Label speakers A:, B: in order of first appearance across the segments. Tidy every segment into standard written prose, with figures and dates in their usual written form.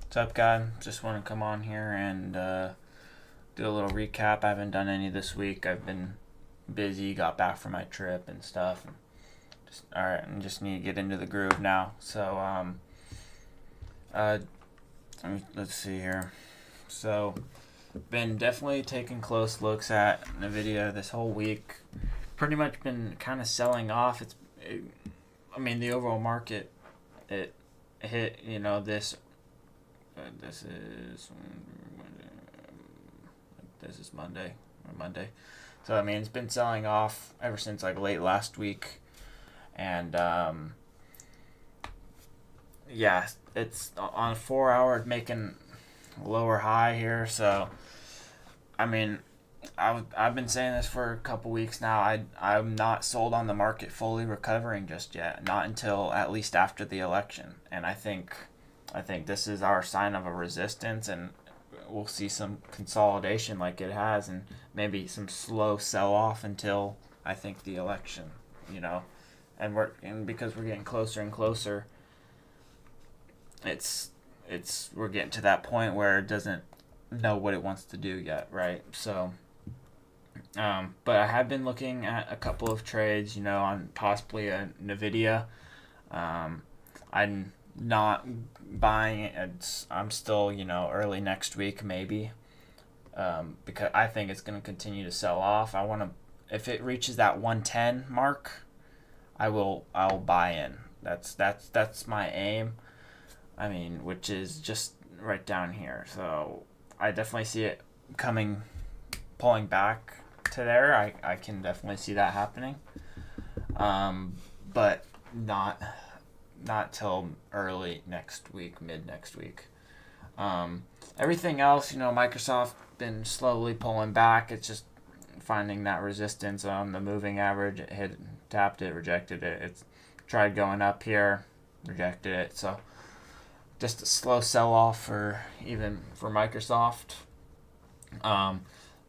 A: What's up, guys? Just want to come on here and do a little recap. I haven't done any this week. I've been busy, got back from my trip and stuff. And all right, and just need to get into the groove now. So, uh, let's see here. So, been definitely taking close looks at Nvidia this whole week. Pretty much been kind of selling off. The overall market, it hit, this. This is Monday or Monday. So it's been selling off ever since like late last week, and yeah, it's on 4 hour making a lower high here. So I mean, I've been saying this for a couple weeks now. I'm not sold on the market fully recovering just yet. Not until at least after the election, and I think this is our sign of a resistance, and we'll see some consolidation like it has, and maybe some slow sell off until I think the election, you know, and because we're getting closer and closer, we're getting to that point where it doesn't know what it wants to do yet, right? So, but I have been looking at a couple of trades, on possibly a Nvidia. I'm not buying it. I'm still, early next week maybe, because I think it's going to continue to sell off. If it reaches that 110 mark, I'll buy in. That's my aim. Which is just right down here. So I definitely see it pulling back to there. I can definitely see that happening. But not till early next week, mid next week. Everything else, Microsoft been slowly pulling back. It's just finding that resistance on the moving average. It tapped it, rejected it. It's tried going up here, rejected it. So just a slow sell off for Microsoft.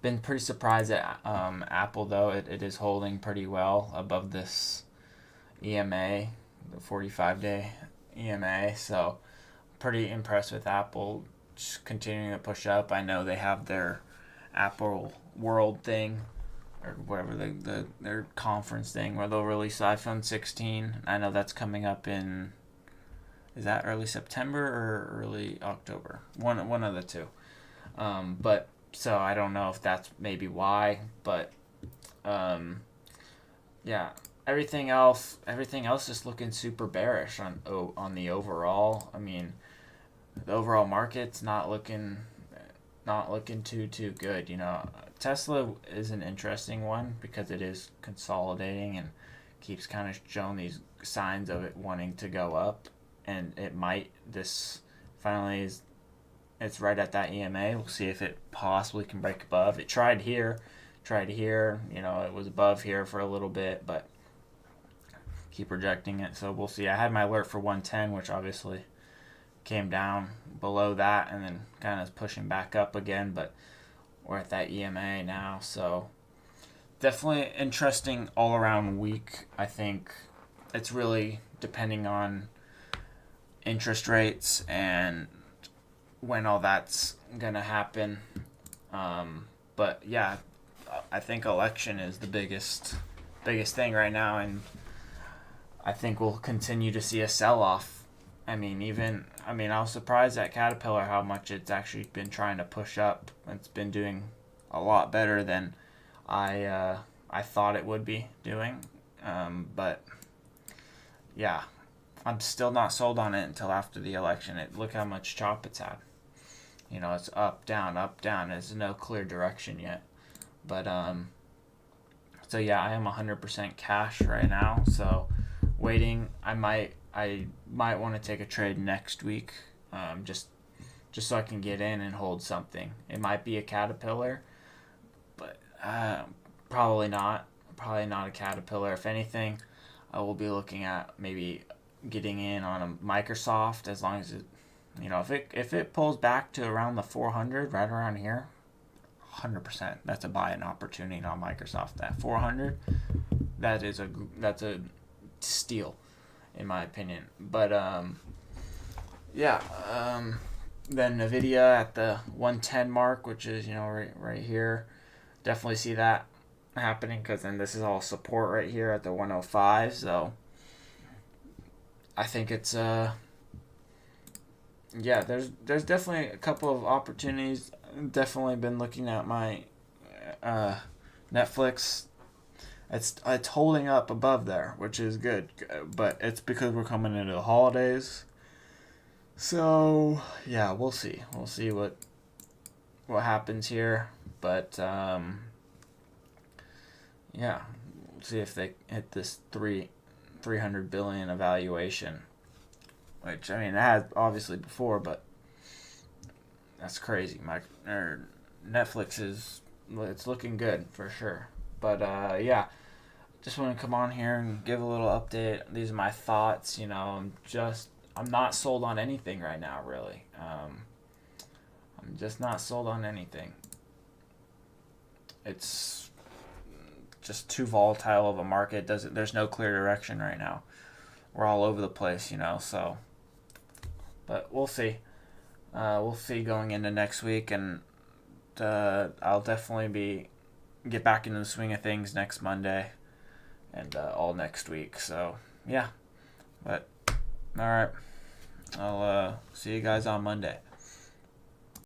A: Been pretty surprised at Apple though. It is holding pretty well above this EMA, the 45-day EMA. So pretty impressed with Apple just continuing to push up. I know they have their Apple World thing, or whatever their conference thing where they'll release iPhone 16. I know that's coming up in, is that early September or early October? One of the two. But so I don't know if that's maybe why, but yeah. Everything else is looking super bearish on the overall. The overall market's not looking too good. Tesla is an interesting one because it is consolidating and keeps kind of showing these signs of it wanting to go up, and it might. This finally is. It's right at that EMA. We'll see if it possibly can break above. It tried here. It was above here for a little bit, but keep rejecting it. So we'll see. I had my alert for 110, which obviously came down below that and then kind of pushing back up again, but we're at that EMA now. So definitely interesting all around week. I think it's really depending on interest rates and when all that's gonna happen. But yeah, I think election is the biggest thing right now, and I think we'll continue to see a sell off. I was surprised at Caterpillar how much it's actually been trying to push up. It's been doing a lot better than I thought it would be doing. But yeah, I'm still not sold on it until after the election. Look how much chop it's had. It's up, down, up, down. There's no clear direction yet. But so yeah, I am 100% cash right now. So waiting. I might want to take a trade next week, just so I can get in and hold something. It might be a Caterpillar, but probably not. Probably not a Caterpillar. If anything, I will be looking at maybe getting in on a Microsoft, as long as it, if it pulls back to around the 400, right around here, 100%. That's a buy-in opportunity on Microsoft. At 400, that's a steal, in my opinion. But yeah, Then Nvidia at the 110 mark, which is right here. Definitely see that happening because then this is all support right here at the 105. So I think it's yeah. There's definitely a couple of opportunities. Definitely been looking at my Netflix. It's holding up above there, which is good, but it's because we're coming into the holidays. So yeah, we'll see. We'll see what happens here, but yeah, we'll see if they hit this 300 billion evaluation, which I mean it has obviously before, but that's crazy. Netflix is it's looking good for sure. But yeah, just want to come on here and give a little update. These are my thoughts. I'm not sold on anything right now, really. I'm just not sold on anything. It's just too volatile of a market. There's no clear direction right now. We're all over the place. So, but we'll see. We'll see going into next week, and I'll definitely get back into the swing of things next Monday, and all next week. So yeah, but all right, I'll see you guys on Monday.